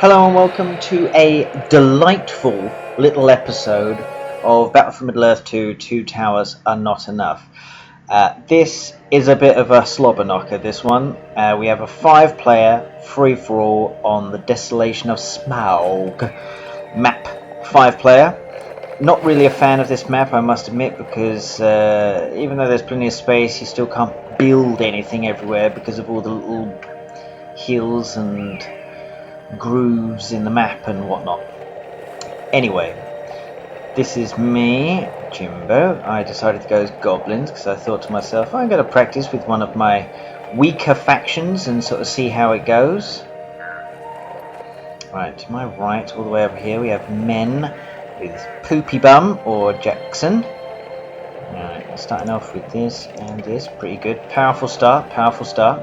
Hello and welcome to a delightful little episode of Battle for Middle-earth 2, Two Towers Are Not Enough. This is a bit of a slobber knocker, this one. We have a 5-player free-for-all on the Desolation of Smaug map. 5-player. Not really a fan of this map, I must admit, because even though there's plenty of space, you still can't build anything everywhere because of all the little hills and grooves in the map and whatnot. Anyway, this is me, Jimbo. I decided to go as goblins because I thought to myself, I'm going to practice with one of my weaker factions and sort of see how it goes. Right, to my right, all the way over here, we have men with Poopy Bum or Jackson. Alright, starting off with this and this. Pretty good. Powerful start, powerful start.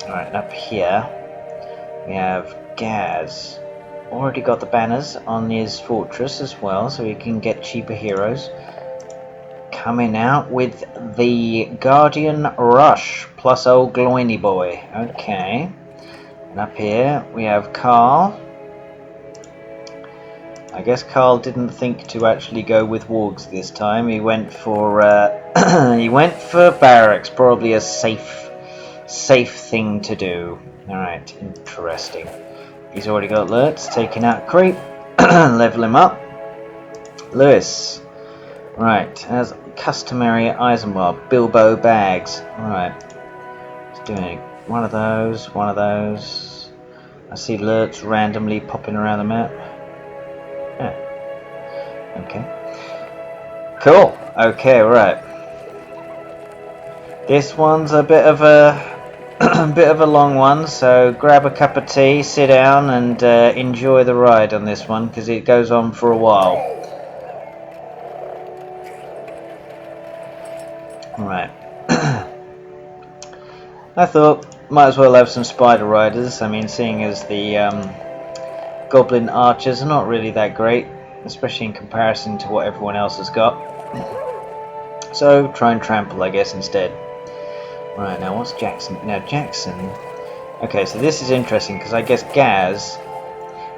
Alright, up here we have Gaz. Already got the banners on his fortress as well, so he can get cheaper heroes. Coming out with the Guardian Rush plus old Gloiny Boy. Okay. And up here we have Carl. I guess Carl didn't think to actually go with wargs this time. He went for he went for barracks, probably a safe thing to do. Alright, interesting. He's already got alerts, taking out creep, level him up. Lewis. Right, as customary Eisenbar, Bilbo bags. Alright. He's doing one of those, one of those. I see alerts randomly popping around the map. Yeah. Okay. Cool. Okay, right. This one's a bit of a long one, so grab a cup of tea, sit down and enjoy the ride on this one because it goes on for a while. Right. I thought might as well have some spider riders. I mean, seeing as the goblin archers are not really that great, especially in comparison to what everyone else has got. So try and trample, I guess, instead. Right, now what's Jackson? Now Jackson... Okay, so this is interesting because I guess Gaz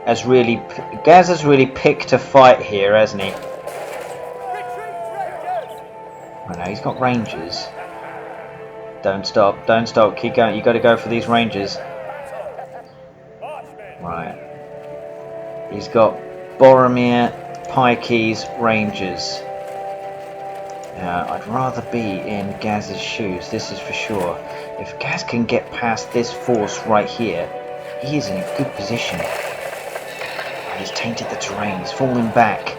has really picked a fight here, hasn't he? Right, now he's got rangers. Don't stop, keep going, you got to go for these rangers. Right. He's got Boromir, Pikeys, rangers. I'd rather be in Gaz's shoes, this is for sure. If Gaz can get past this force right here, he is in a good position. He's tainted the terrain, he's falling back.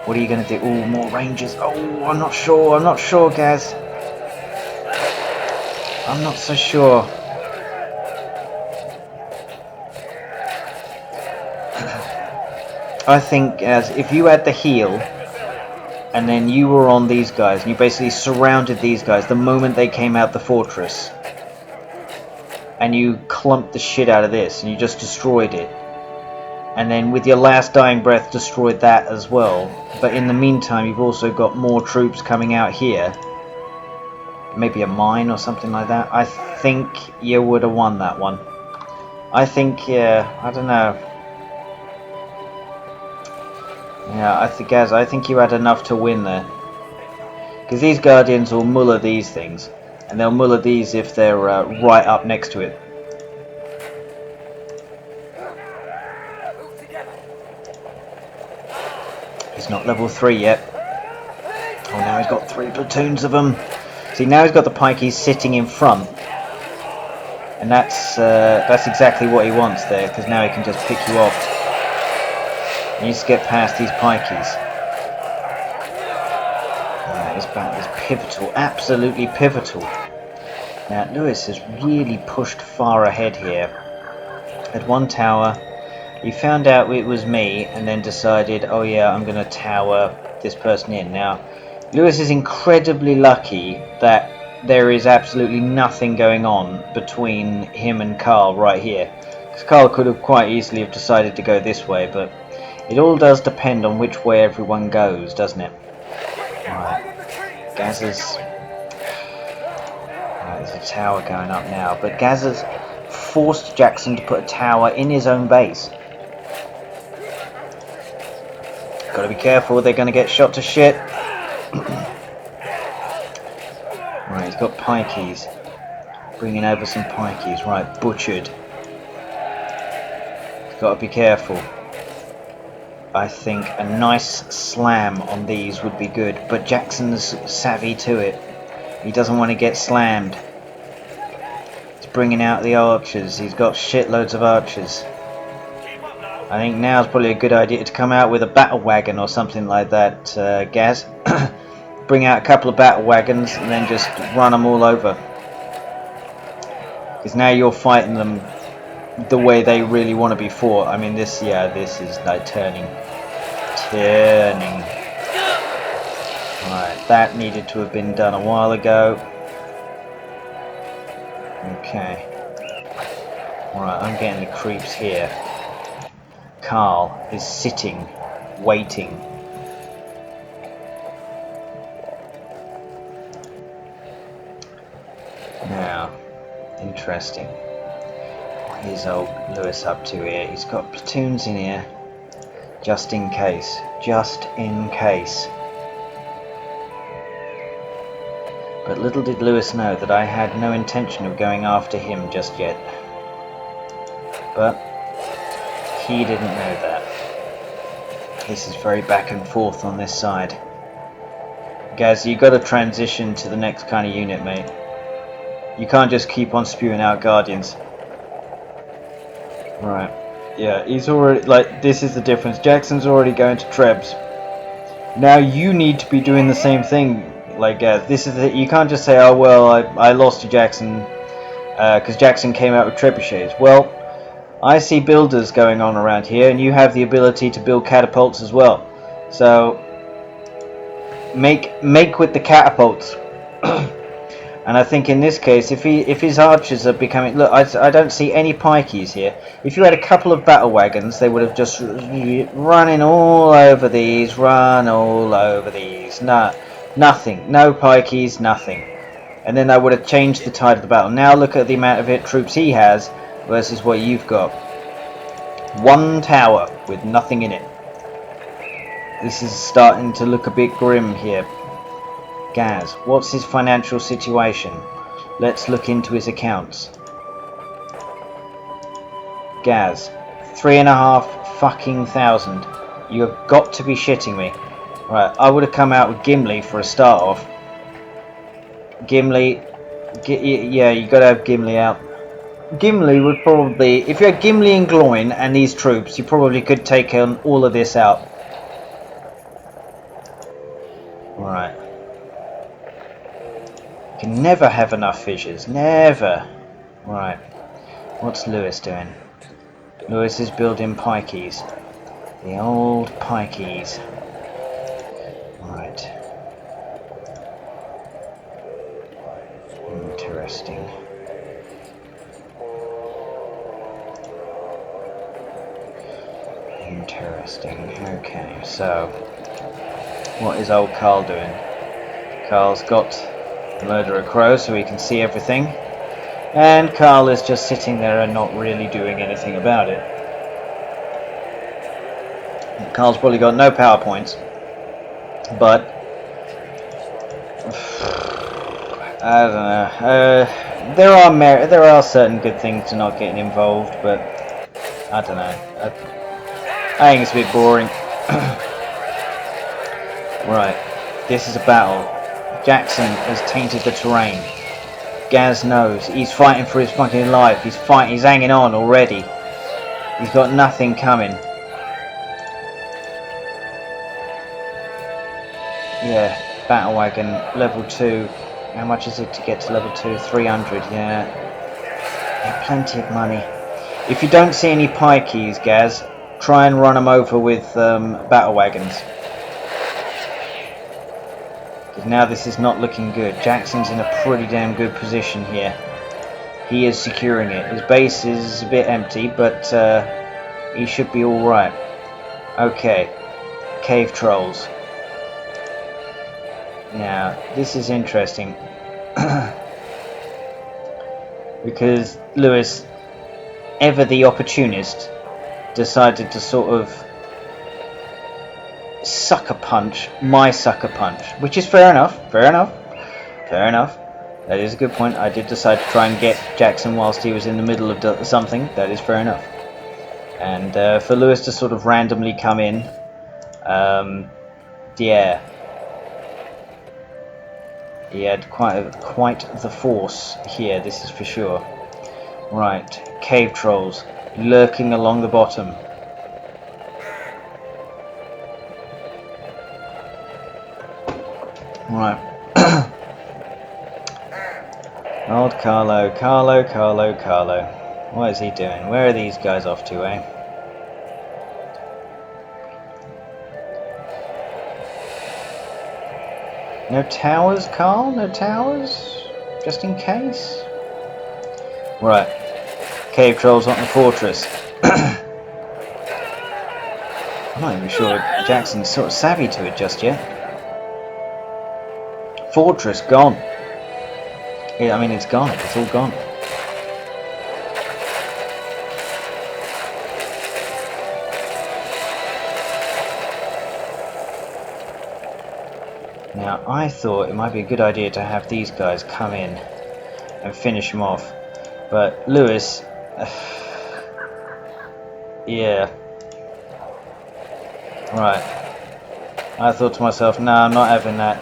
What are you going to do? Oh, more rangers. Oh, I'm not sure, Gaz. I'm not so sure. I think as if you had the heal, and then you were on these guys, and you basically surrounded these guys the moment they came out the fortress. And you clumped the shit out of this, and you just destroyed it. And then with your last dying breath destroyed that as well. But in the meantime, you've also got more troops coming out here. Maybe a mine or something like that. I think you would have won that one. I think, yeah, I don't know. Yeah, I think you had enough to win there. Because these Guardians will muller these things. And they'll muller these if they're right up next to it. He's not level 3 yet. Oh, now he's got 3 platoons of them. See, now he's got the pikeys sitting in front. And that's exactly what he wants there. Because now he can just pick you off. He needs to get past these pikeys. This battle is pivotal, absolutely pivotal. Now Lewis has really pushed far ahead here. At one tower, he found out it was me and then decided, oh yeah, I'm going to tower this person in. Now, Lewis is incredibly lucky that there is absolutely nothing going on between him and Carl right here. Because Carl could have quite easily have decided to go this way, but it all does depend on which way everyone goes, doesn't it? Right. Gaz's... There's a tower going up now, but Gaz's forced Jackson to put a tower in his own base. Gotta be careful, they're gonna get shot to shit. Right, he's got pikeys. Bringing over some pikeys. Right, butchered. He's gotta be careful. I think a nice slam on these would be good, but Jackson's savvy to it. He doesn't want to get slammed. He's bringing out the archers. He's got shitloads of archers. I think now's probably a good idea to come out with a battle wagon or something like that, Gaz. Bring out a couple of battle wagons and then just run them all over. Because now you're fighting them the way they really want to be fought. I mean, this is like turning. Right, that needed to have been done a while ago. Okay. Right, I'm getting the creeps here. Carl is sitting, waiting. Now, interesting. What is old Lewis up to here? He's got platoons in here, just in case. Just in case. But little did Lewis know that I had no intention of going after him just yet. But he didn't know that. This is very back and forth on this side. Gaz, you got to transition to the next kind of unit, mate. You can't just keep on spewing out Guardians. Right. Yeah, he's already, like, this is the difference. Jackson's already going to Trebs. Now you need to be doing the same thing. Like, this is you can't just say, oh well, I lost to Jackson because Jackson came out with trebuchets. Well, I see builders going on around here, and you have the ability to build catapults as well. So make with the catapults. And I think in this case, if his archers are becoming, look, I don't see any pikeys here. If you had a couple of battle wagons, they would have just running all over these, No, nothing, no pikeys, nothing. And then that would have changed the tide of the battle. Now look at the amount of troops he has versus what you've got. One tower with nothing in it. This is starting to look a bit grim here. Gaz, what's his financial situation? Let's look into his accounts. Gaz, 3,500 fucking thousand. You have got to be shitting me. Right, I would have come out with Gimli for a start off. Gimli, yeah, you got to have Gimli out. Gimli would probably, if you had Gimli and Gloin and these troops, you probably could take on all of this out. Right. You can never have enough fissures, never. Right. What's Lewis doing? Lewis is building pikeys. The old pikeys. Right. Interesting. Interesting. Okay, so what is old Carl doing? Carl's got the Murderer Crow so he can see everything, and Carl is just sitting there and not really doing anything about it. Carl's probably got no PowerPoints, but I don't know. There are certain good things to not getting involved, but I don't know. I think it's a bit boring. Right, this is a battle. Jackson has tainted the terrain. Gaz knows. He's fighting for his fucking life. He's hanging on already. He's got nothing coming. Yeah, battle wagon, level 2. How much is it to get to level 2? 300, yeah. Yeah, plenty of money. If you don't see any pikeys, Gaz, try and run them over with battle wagons. Because now this is not looking good. Jackson's in a pretty damn good position here. He is securing it. His base is a bit empty, but he should be alright. Okay. Cave trolls. Now, this is interesting. Because Lewis ever the opportunist decided to sort of sucker punch my sucker punch, which is fair enough, fair enough, fair enough. That is a good point. I did decide to try and get Jackson whilst he was in the middle of something. That is fair enough. And for Lewis to sort of randomly come in, yeah, he had quite the force here. This is for sure. Right, cave trolls lurking along the bottom. Right. Old Carlo. What is he doing? Where are these guys off to, eh? No towers, Carl? No towers? Just in case? Right. Cave trolls on the fortress. I'm not even sure Jackson's sort of savvy to it just yet. Fortress gone. I mean, it's gone. It's all gone. Now, I thought it might be a good idea to have these guys come in and finish them off. But Lewis... yeah. Right. I thought to myself, no, I'm not having that.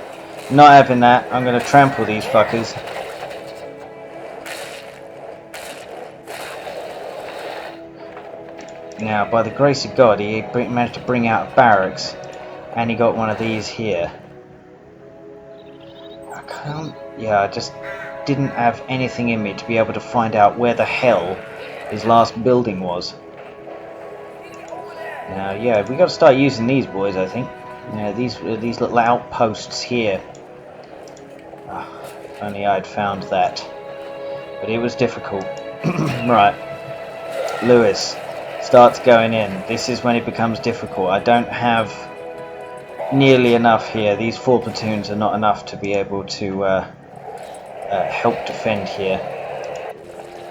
Not having that. I'm going to trample these fuckers. Now, by the grace of God, he managed to bring out a barracks, and he got one of these here. I just didn't have anything in me to be able to find out where the hell his last building was. Now, yeah, we got to start using these boys, I think. Yeah, these little outposts here. If only I'd found that, but it was difficult. Right, Lewis starts going in. This is when it becomes difficult. I don't have nearly enough here. These 4 platoons are not enough to be able to help defend here.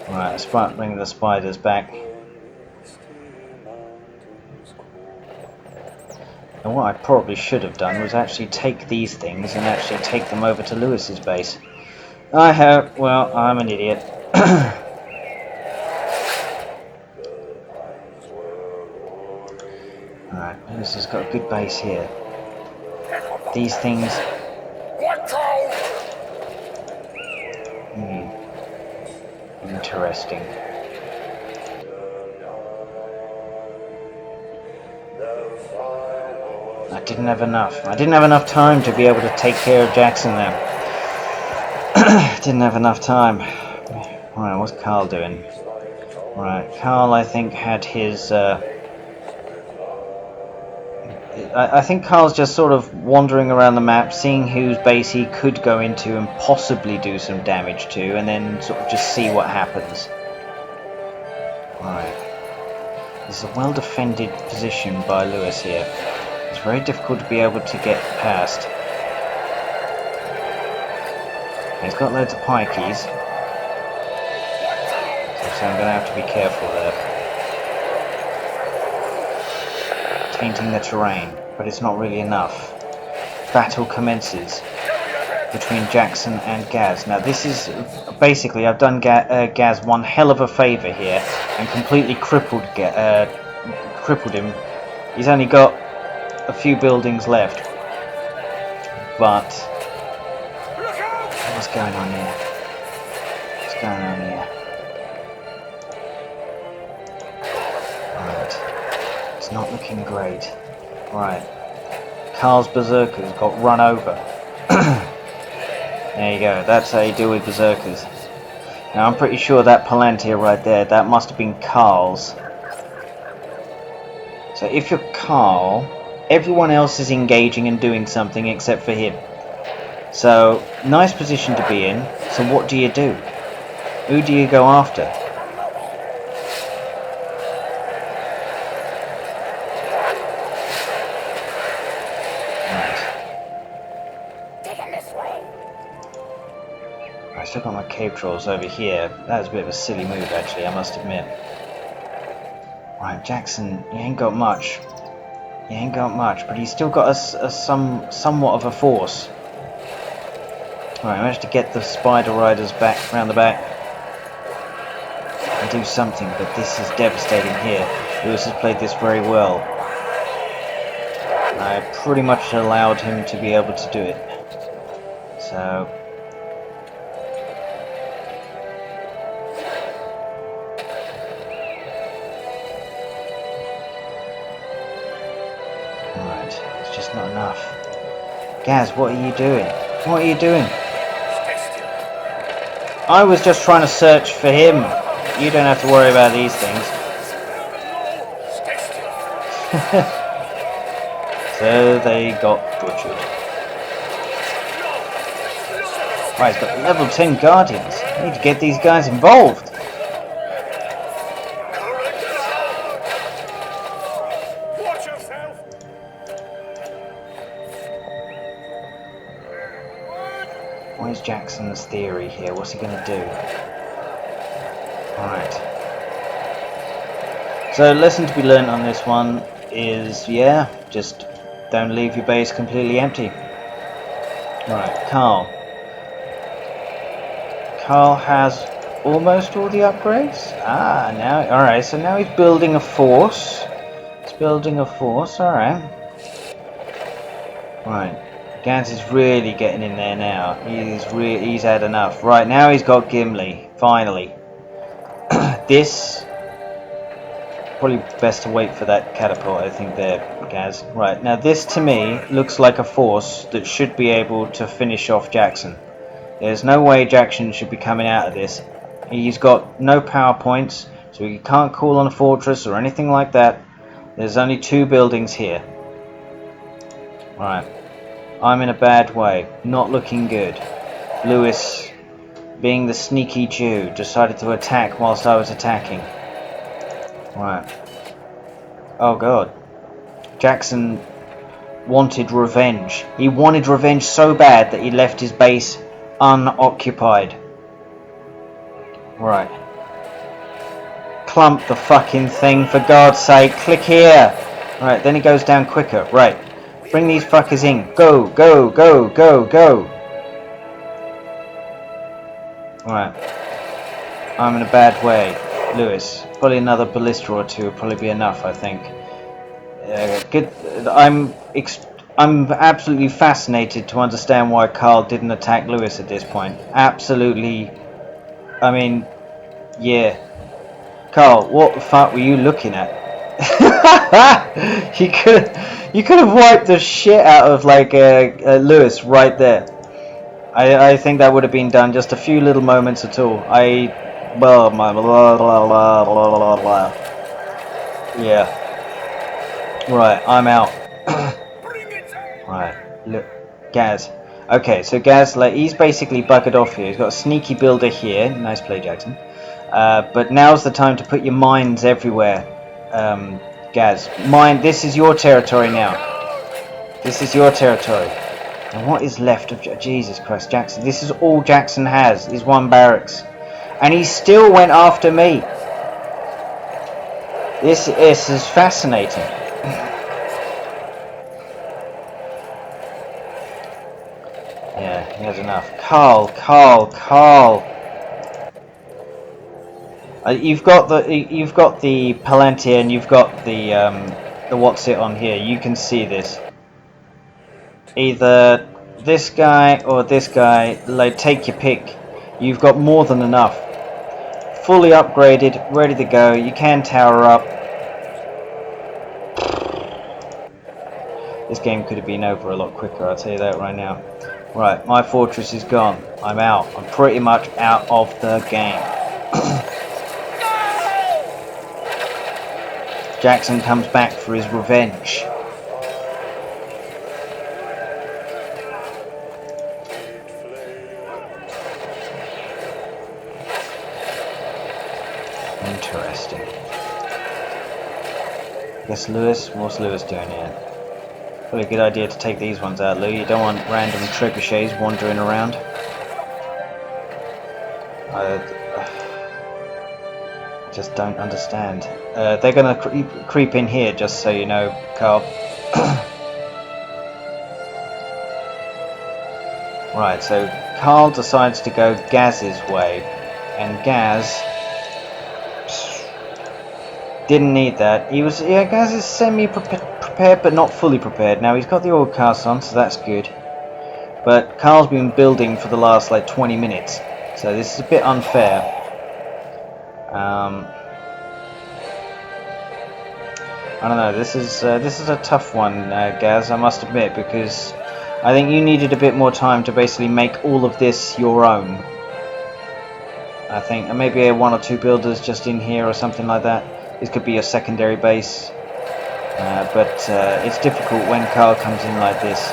Right, let's bring the spiders back. And what I probably should have done was actually take these things and actually take them over to Lewis's base. Well, I'm an idiot. Alright, Lewis has got a good base here. These things... Interesting. I didn't have enough. I didn't have enough time to be able to take care of Jackson there. Didn't have enough time. Right, what's Carl doing? Right, Carl, I think, had his... I think Carl's just sort of wandering around the map, seeing whose base he could go into and possibly do some damage to, and then sort of just see what happens. Right. This is a well-defended position by Lewis here. It's very difficult to be able to get past. He's got loads of pikeys, so I'm going to have to be careful there. Tainting the terrain, but it's not really enough. Battle commences between Jackson and Gaz. Now this is basically, I've done Gaz one hell of a favour here and completely crippled him. He's only got a few buildings left, but what's going on here? What's going on here? Right, it's not looking great. Right, Carl's berserkers got run over. There you go, that's how you deal with berserkers. Now I'm pretty sure that Palantir right there, that must have been Carl's. So if you're Carl, everyone else is engaging and doing something except for him. So, nice position to be in. So what do? Who do you go after? Right. I still got my cave trolls over here. That was a bit of a silly move actually, I must admit. Right, Jackson, you ain't got much. He ain't got much, but he's still got somewhat of a force. Alright, I managed to get the spider riders back round the back and do something, but this is devastating here. Lewis has played this very well. I pretty much allowed him to be able to do it. So alright, it's just not enough. Gaz, what are you doing? What are you doing? I was just trying to search for him. You don't have to worry about these things. So they got butchered. Right, he's got level 10 guardians. I need to get these guys involved. What is Jackson's theory here? What's he going to do? Alright. So, lesson to be learned on this one is, yeah, just don't leave your base completely empty. Right, Carl. Carl has almost all the upgrades. Ah, now, alright, so now he's building a force. He's building a force, alright. Right. Gans is really getting in there now. He's had enough. Right, now he's got Gimli. Finally. This probably best to wait for that catapult, I think there, Gaz. Right, now this to me looks like a force that should be able to finish off Jackson. There's no way Jackson should be coming out of this. He's got no power points, so he can't call on a fortress or anything like that. There's only 2 buildings here. Right. I'm in a bad way. Not looking good. Lewis, being the sneaky Jew, decided to attack whilst I was attacking. Right. Oh god. Jackson wanted revenge. He wanted revenge so bad that he left his base unoccupied. Right. Clump the fucking thing, for God's sake. Click here. Right, then he goes down quicker. Right. Bring these fuckers in. Go, go, go, go, go. Right. I'm in a bad way. Lewis. Probably another ballista or 2 would probably be enough, I think. Good. I'm absolutely fascinated to understand why Carl didn't attack Lewis at this point. Absolutely. I mean, yeah. Carl, what the fuck were you looking at? You could have wiped the shit out of like Lewis right there. I think that would have been done. Just a few little moments at all. Yeah. Right, I'm out. Right, look, Gaz. Okay, so Gaz, like, he's basically buggered off here. He's got a sneaky builder here. Nice play, Jackson. But now's the time to put your mines everywhere. Gaz, this is your territory now. This is your territory. And what is left of Jesus Christ, Jackson? This is all Jackson has, is 1 barracks. And he still went after me. This is fascinating. Yeah, he has enough. Carl. You've got the Palantir and you've got the what's it on here. You can see this. Either this guy or this guy. Like, take your pick. You've got more than enough. Fully upgraded, ready to go. You can tower up. This game could have been over a lot quicker, I'll tell you that right now. Right, my fortress is gone. I'm out. I'm pretty much out of the game. Jackson comes back for his revenge. Interesting. Guess Lewis, what's Lewis doing here? Probably a good idea to take these ones out, Lou. You don't want random trebuchets wandering around. just don't understand. They're gonna creep in here, just so you know, Carl. Right, so Carl decides to go Gaz's way, and Gaz didn't need that. Gaz is semi-prepared, but not fully prepared. Now he's got the oil cast on, so that's good. But Carl's been building for the last like 20 minutes, so this is a bit unfair. I don't know. This is a tough one, Gaz. I must admit, because I think you needed a bit more time to basically make all of this your own. I think maybe one or two builders just in here or something like that. This could be a secondary base, but it's difficult when Carl comes in like this.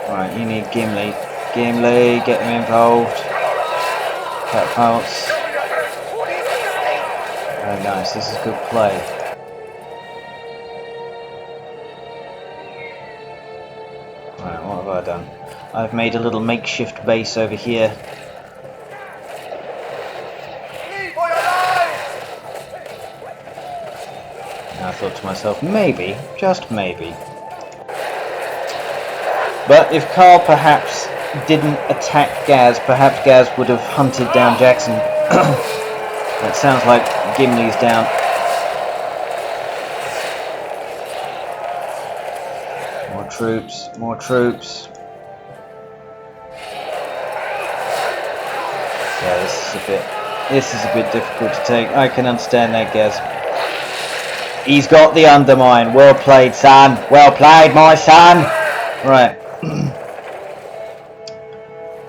Right, you need Gimli. Gimli, get him involved. Catapults. Very nice. This is good play. Right, what have I done? I've made a little makeshift base over here. I thought to myself, maybe, just maybe. But if Carl perhaps didn't attack Gaz, perhaps Gaz would have hunted down Jackson. It sounds like Gimli's down. More troops, more troops. Yeah, this is a bit difficult to take. I can understand that, Gaz. He's got the undermine. Well played, son. Well played, my son. Right.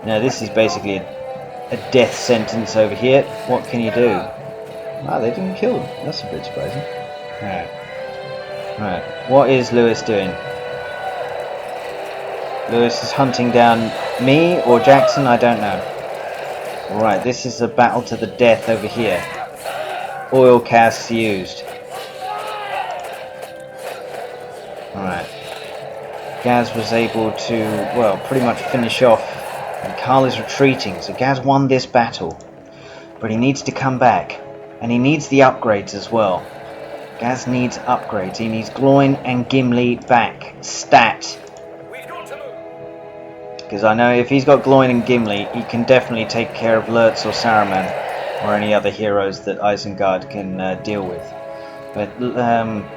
Now this is basically a death sentence over here. What can you do? Wow, they didn't kill him. That's a bit surprising. Alright. Right. What is Lewis doing? Lewis is hunting down me or Jackson, I don't know. Right, this is a battle to the death over here. Oil casks used. Alright. Gaz was able to, well, pretty much finish off, and Carl is retreating, so Gaz won this battle. But he needs to come back, and he needs the upgrades as well. Gaz needs upgrades. He needs Gloin and Gimli back. Stat. Because I know if he's got Gloin and Gimli, he can definitely take care of Lurtz or Saruman, or any other heroes that Isengard can deal with. But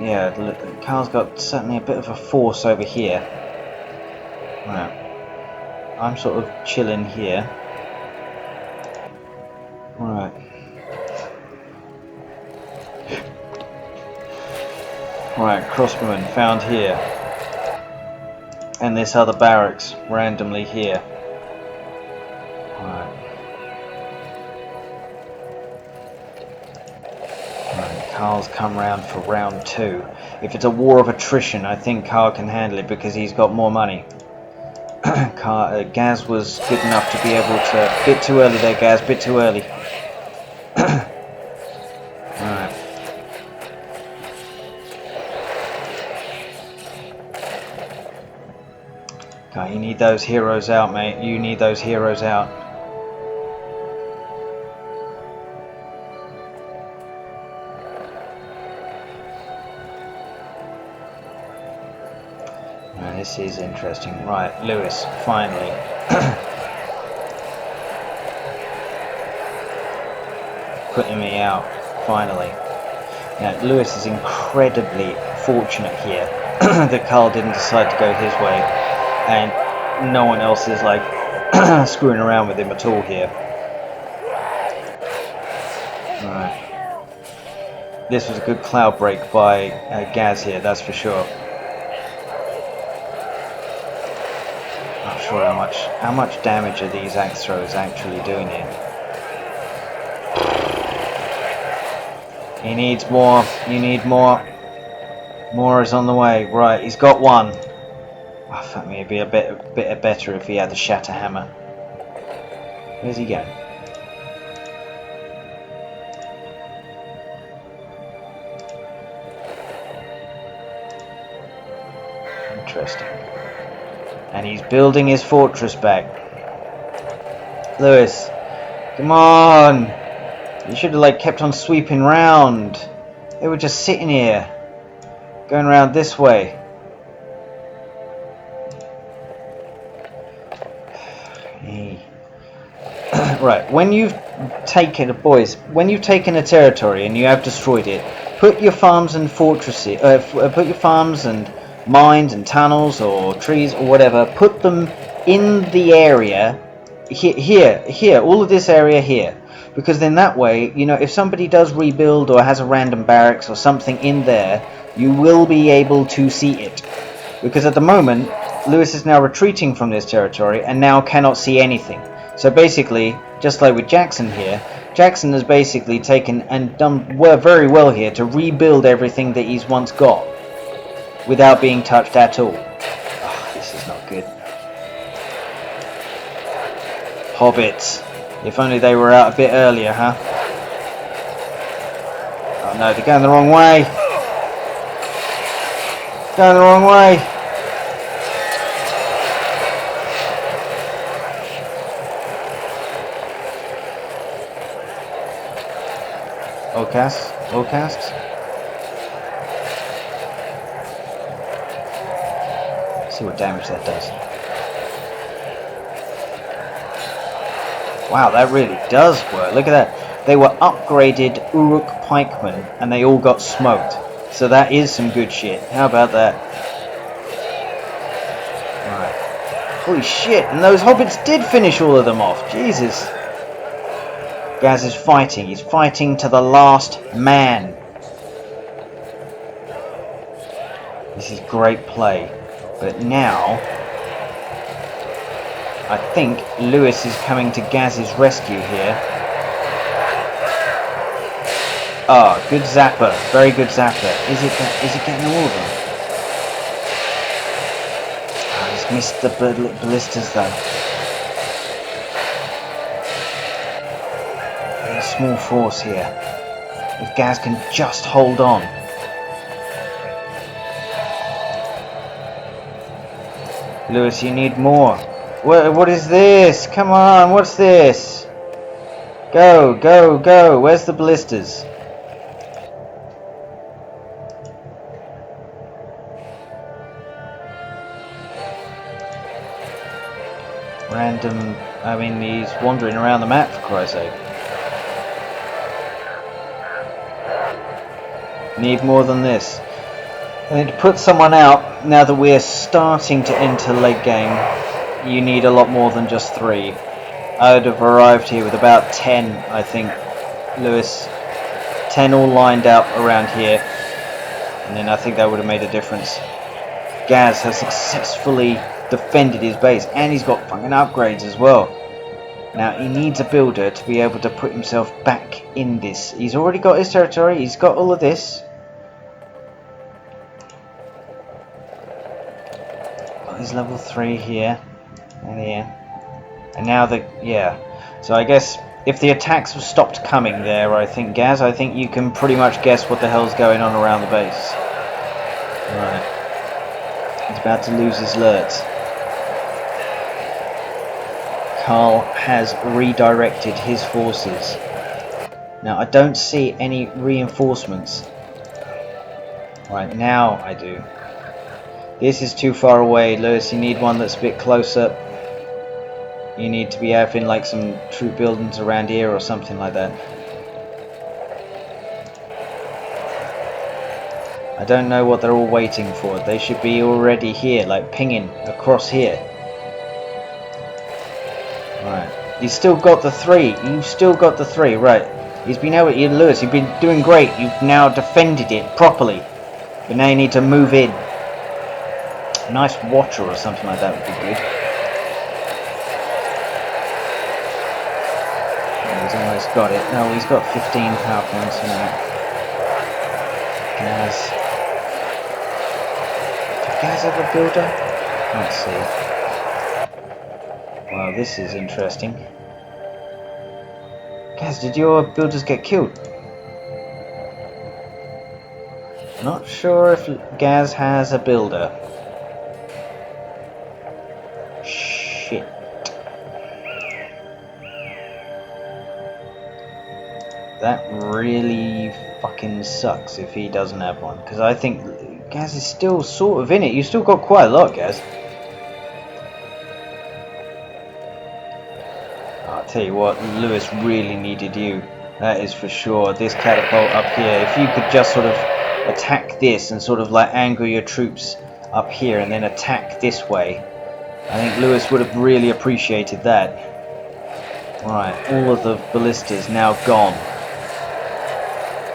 yeah, Carl's got certainly a bit of a force over here. Right. I'm sort of chilling here. Right. Right, crossbowmen found here. And this other barracks randomly here. Right. Carl's come round for round 2. If it's a war of attrition, I think Carl can handle it because he's got more money. Gaz was good enough to be able to... Bit too early there, Gaz, bit too early. Alright. Okay, you need those heroes out, mate. You need those heroes out. This is interesting. Right, Lewis, finally. Putting me out, finally. Now, Lewis is incredibly fortunate here that Carl didn't decide to go his way, and no one else is like screwing around with him at all here. Right. This was a good cloud break by Gaz here, that's for sure. Not sure how much damage are these axe throws actually doing here. He needs more. You need more. More is on the way. Right, he's got one. Oh, fuck me, it'd be a bit better if he had the shatter hammer. Where's he going? Interesting. And he's building his fortress back. Lewis, come on! You should have like kept on sweeping round. They were just sitting here, going around this way. Right, when you've taken a territory and you have destroyed it, put your farms and fortresses, put your farms and mines and tunnels or trees or whatever, put them in the area here, all of this area here, because then that way, you know, if somebody does rebuild or has a random barracks or something in there, you will be able to see it. Because at the moment, Lewis is now retreating from this territory and now cannot see anything. So basically, just like with Jackson here, Jackson has basically taken and done very well here to rebuild everything that he's once got without being touched at all. Oh, this is not good. Hobbits. If only they were out a bit earlier, huh? Oh no, they're going the wrong way. Going the wrong way. Allcast. See what damage that does. Wow, that really does work. Look at that. They were upgraded Uruk pikemen and they all got smoked. So that is some good shit. How about that? Alright. Holy shit, and those hobbits did finish all of them off. Jesus. Gaz is fighting. He's fighting to the last man. This is great play. But now, I think Lewis is coming to Gaz's rescue here. Ah, oh, good zapper. Very good zapper. Is it getting all of them? Oh, he's missed the ballistas though. Small force here. If Gaz can just hold on. Lewis, you need more. What is this? Come on, what's this? Go, go, go. Where's the ballistas? Random, I mean, he's wandering around the map for Christ's sake. Need more than this. I need to put someone out now that we're starting to enter late game. You need a lot more than just 3. I would have arrived here with about 10, I think. Lewis, 10 all lined up around here. And then I think that would have made a difference. Gaz has successfully defended his base and he's got fucking upgrades as well. Now he needs a builder to be able to put himself back in this. He's already got his territory, he's got all of this. Is level 3 here and here, and now so I guess if the attacks have stopped coming there, I think Gaz, I think you can pretty much guess what the hell's going on around the base. Right, he's about to lose his lurts. Carl has redirected his forces. Now I don't see any reinforcements. Right, now I do. This is too far away, Lewis. You need one that's a bit closer. You need to be having like some troop buildings around here or something like that. I don't know what they're all waiting for. They should be already here, like pinging across here. Right. You've still got the 3. You've still got the 3, right. He's been able to, Lewis, you've been doing great. You've now defended it properly. But now you need to move in. A nice watcher or something like that would be good. Oh, he's almost got it. No, he's got 15 power points now. Gaz. Did Gaz have a builder? Let's see. Wow, this is interesting. Gaz, did your builders get killed? Not sure if Gaz has a builder. That really fucking sucks if he doesn't have one, because I think Gaz is still sort of in it. You still got quite a lot, Gaz. I'll tell you what, Lewis really needed you. That is for sure. This catapult up here, if you could just sort of attack this and sort of like angle your troops up here and then attack this way, I think Lewis would have really appreciated that. Right, all of the ballistas now gone.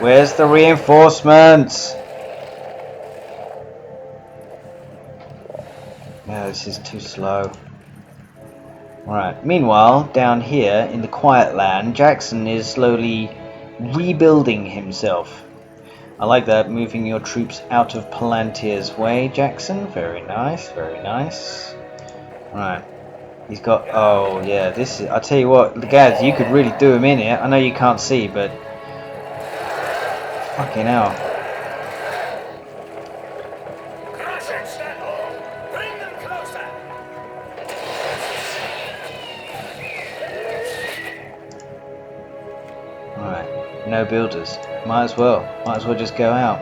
Where's the reinforcements? No, this is too slow. Right, meanwhile, down here in the quiet land, Jackson is slowly rebuilding himself. I like that, moving your troops out of Palantir's way, Jackson. Very nice, very nice. Right, he's got, oh yeah, this is, I'll tell you what, Gaz, you could really do him in here. I know you can't see, but fucking hell. Right, no builders. Might as well just go out.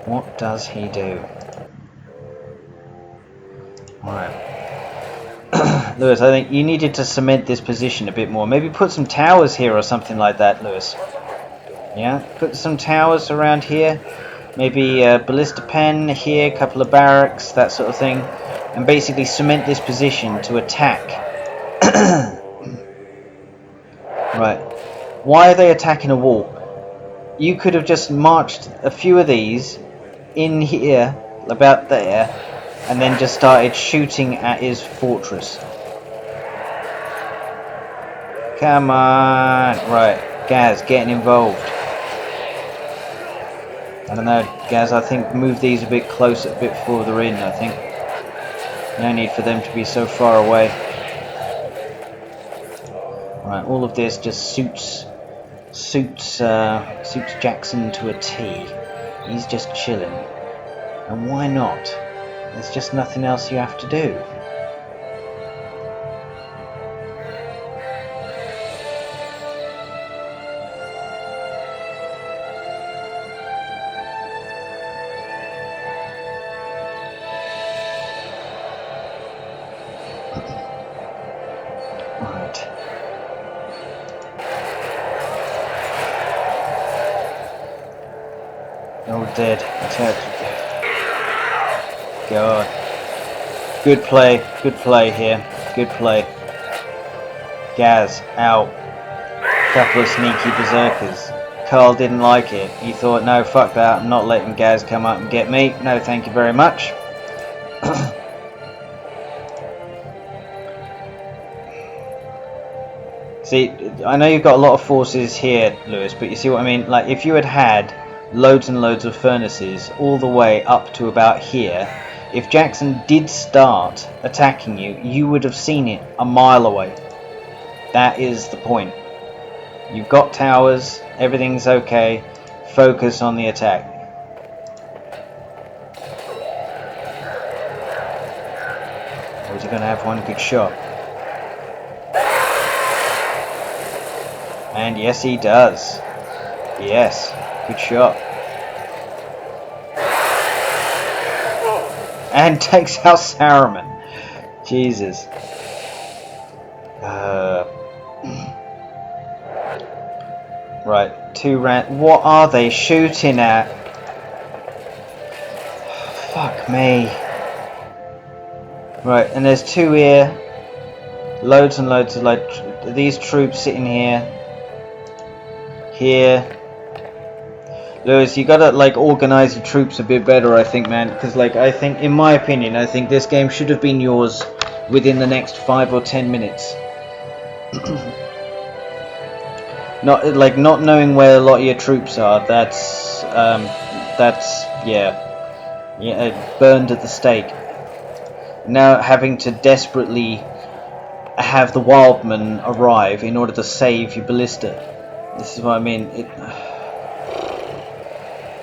What does he do? Right. Lewis, I think you needed to cement this position a bit more. Maybe put some towers here or something like that, Lewis. Yeah, put some towers around here. Maybe a ballista pen here, a couple of barracks, that sort of thing. And basically cement this position to attack. Right. Why are they attacking a wall? You could have just marched a few of these in here, about there, and then just started shooting at his fortress. Come on! Right, Gaz, getting involved. I don't know, Gaz, I think move these a bit closer, a bit further in, I think. No need for them to be so far away. Right, all of this just suits Jackson to a T. He's just chilling. And why not? There's just nothing else you have to do. Right. All dead. God. Good play here. Good play. Gaz, out. Couple of sneaky berserkers. Carl didn't like it. He thought, no, fuck that, I'm not letting Gaz come up and get me. No, thank you very much. See, I know you've got a lot of forces here, Lewis, but you see what I mean? Like, if you had had loads and loads of furnaces all the way up to about here, if Jackson did start attacking you, you would have seen it a mile away. That is the point. You've got towers, everything's okay, focus on the attack. Or is he going to have one good shot? And yes, he does. Yes, good shot. And takes out Saruman. Jesus. Right, what are they shooting at? Fuck me. Right, and there's two here. Loads and loads of like these troops sitting here. Here. Lewis, you gotta like organize your troops a bit better, I think, man, because like I think, in my opinion, I think this game should have been yours within the next 5 or 10 minutes. Not knowing where a lot of your troops are, that's burned at the stake. Now having to desperately have the Wildman arrive in order to save your ballista. This is what I mean.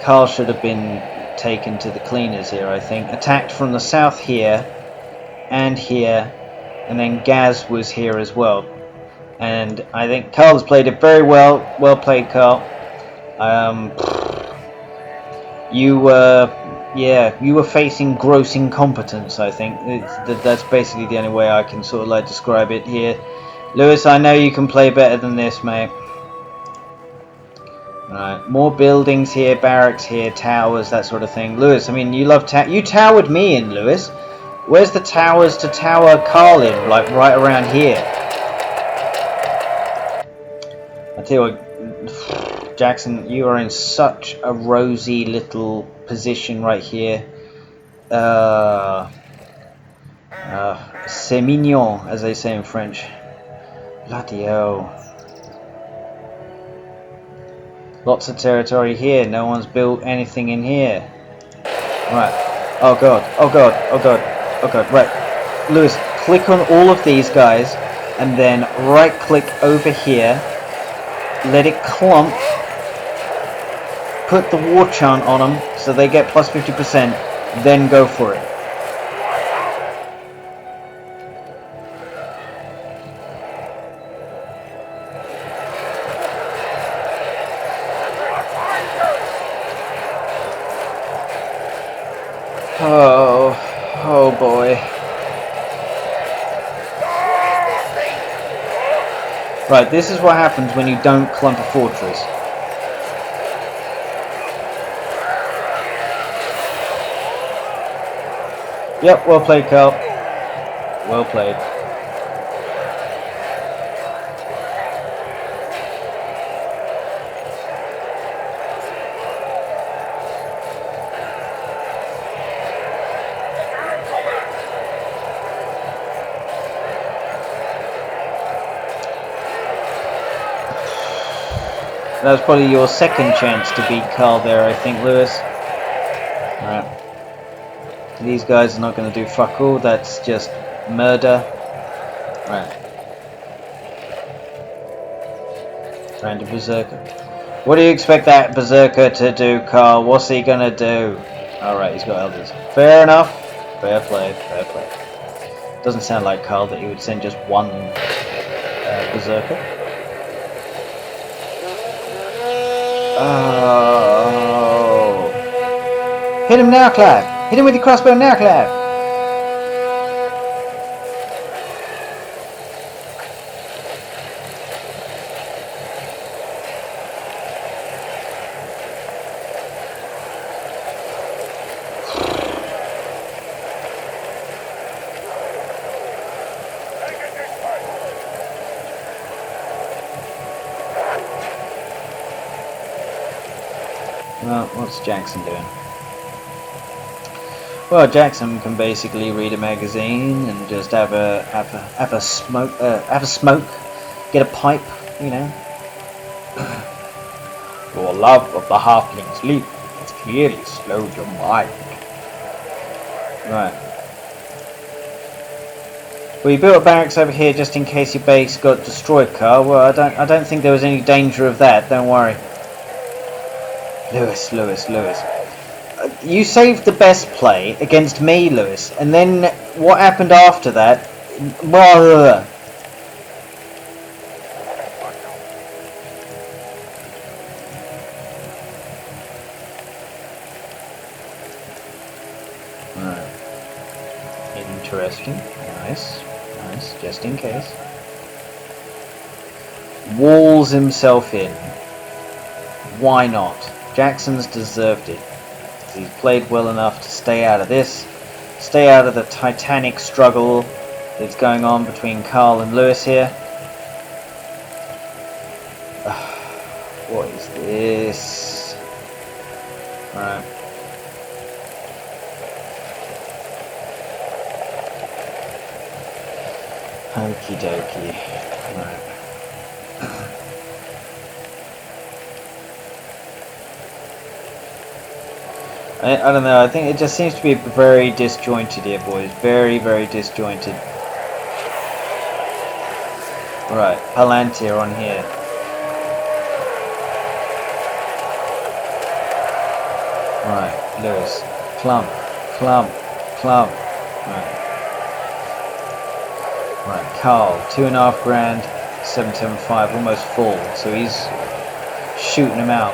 Carl should have been taken to the cleaners here, I think. Attacked from the south here, and here, and then Gaz was here as well. And I think Carl's played it very well. Well played, Carl. You were facing gross incompetence, I think. That's basically the only way I can sort of like describe it here. Lewis, I know you can play better than this, mate. Right, more buildings here, barracks here, towers, that sort of thing. Lewis, I mean, you love you towered me in, Lewis. Where's the towers to tower Carl in? Like right around here. I tell you what, Jackson, you are in such a rosy little position right here. C'est mignon, as they say in French. Bloody hell. Lots of territory here. No one's built anything in here. Right. Oh god. Oh god. Oh god. Oh god. Right. Lewis, click on all of these guys, and then right click over here. Let it clump. Put the war chant on them so they get plus 50%. Then go for it. Oh boy. Right, this is what happens when you don't clump a fortress. Yep, well played, Carl. Well played. That was probably your second chance to beat Carl there, I think, Lewis. Right. These guys are not going to do fuck all, that's just murder. Right. Random Berserker. What do you expect that Berserker to do, Carl? What's he going to do? Alright, he's got elders. Fair enough. Fair play, fair play. Doesn't sound like Carl that he would send just one Berserker. Oh. Hit him now, Clive. Hit him with your crossbow now, Clive. Well, what's Jackson doing? Well, Jackson can basically read a magazine and just have a smoke, get a pipe, you know. Your love of the halfling's leap has clearly slowed your mind. Right. Well, you built a barracks over here just in case your base got destroyed, Carl. Well, I don't think there was any danger of that. Don't worry. Lewis. You saved the best play against me, Lewis, and then what happened after that? Blah. Right. Interesting. Nice, just in case. Walls himself in. Why not? Jackson's deserved it. He's played well enough to stay out of this, stay out of the titanic struggle that's going on between Carl and Lewis here. What is this? Right. Okie dokie. Right. I don't know, I think it just seems to be very disjointed here, boys. Very, very disjointed. Right, Palantir on here. Right, Lewis. Clump. Clump. Clump. Right. Right. Carl. 2.5 grand. 775. Almost full. So he's shooting him out.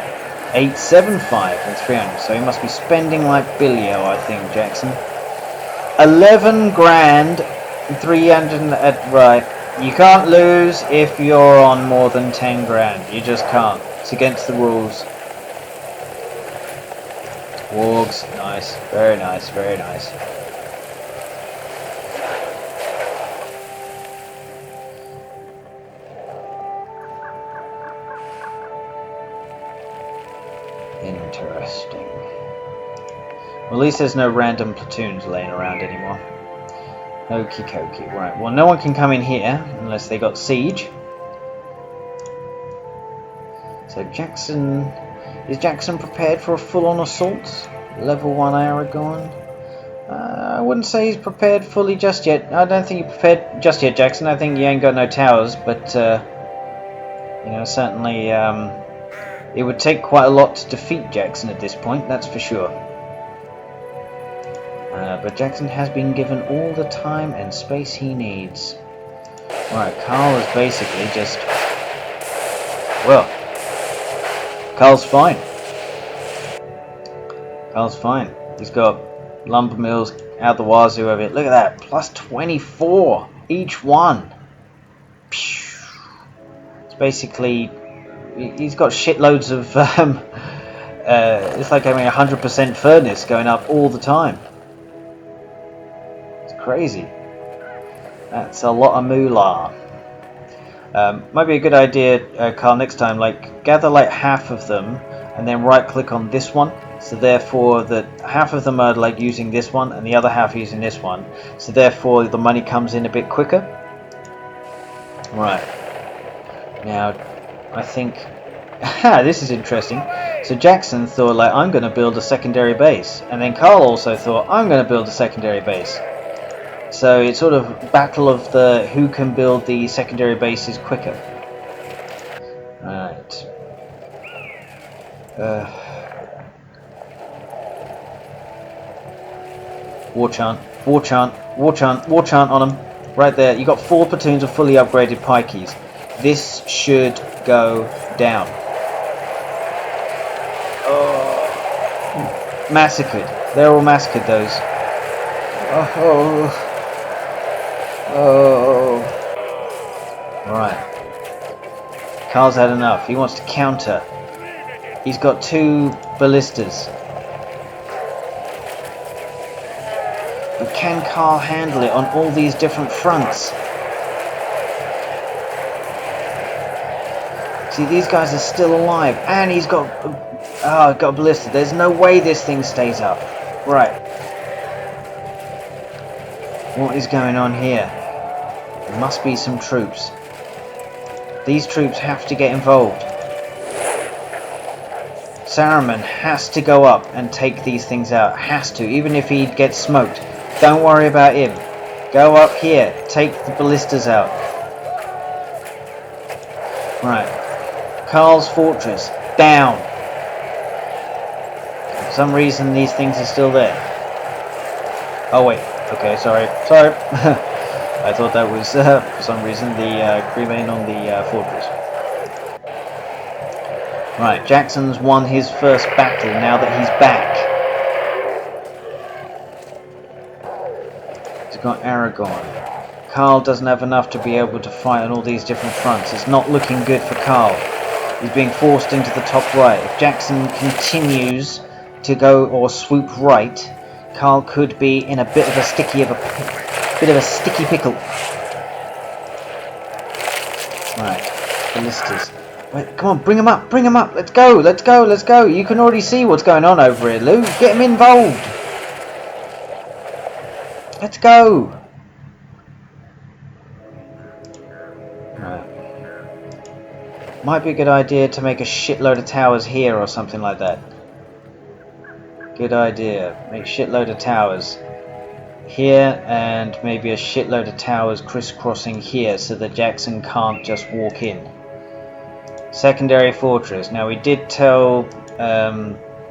875 and 300. So he must be spending like Billio, I think, Jackson. 11 grand. 300. Right. You can't lose if you're on more than 10 grand. You just can't. It's against the rules. Wargs, nice. Very nice, very nice. Interesting. Well, at least there's no random platoons laying around anymore. Okie dokie. Right, well, no one can come in here unless they got siege. So Jackson... Is Jackson prepared for a full-on assault? Level 1 Aragon? I wouldn't say he's prepared fully just yet. I don't think you're prepared just yet, Jackson. I think you ain't got no towers, but... you know, certainly... it would take quite a lot to defeat Jackson at this point, that's for sure. But Jackson has been given all the time and space he needs. Right, Carl is basically just... Well, Carl's fine. Carl's fine. He's got lumber mills out the wazoo of it. Look at that, plus 24 each one. It's basically... He's got shitloads of... it's like having 100% furnace going up all the time. Crazy. That's a lot of moolah. Might be a good idea, Carl, next time, like, gather like half of them and then right click on this one, so therefore that half of them are like using this one and the other half using this one, so therefore the money comes in a bit quicker. Right. Now, I think... this is interesting. So Jackson thought, like, I'm going to build a secondary base, and then Carl also thought, I'm going to build a secondary base. So it's sort of battle of the who can build the secondary bases quicker. Right. War chant, war chant, war chant, war chant on them. Right there. You got 4 platoons of fully upgraded pikeys. This should go down. Oh, massacred. They're all massacred. Those. Oh. Oh. Right. Carl's had enough. He wants to counter. He's got 2 ballistas. But can Carl handle it on all these different fronts? See, these guys are still alive. And he's got... got a ballista. There's no way this thing stays up. Right. What is going on here? There must be some troops. These troops have to get involved. Saruman has to go up and take these things out. Has to, even if he gets smoked. Don't worry about him. Go up here. Take the ballistas out. Right. Carl's fortress. Down. For some reason these things are still there. Oh wait. Okay, sorry. I thought that was, for some reason, the remain on the fortress. Right, Jackson's won his first battle now that he's back. He's got Aragon. Carl doesn't have enough to be able to fight on all these different fronts. It's not looking good for Carl. He's being forced into the top right. If Jackson continues to go or swoop right, Carl could be in a bit of a sticky pickle. Right, ballistas. Wait, come on, bring him up, let's go. You can already see what's going on over here, Lou. Get him involved. Let's go. Right. Might be a good idea to make a shitload of towers here or something like that. Good idea. Make a shitload of towers here and maybe a shitload of towers crisscrossing here so that Jackson can't just walk in. Secondary fortress. Now we did tell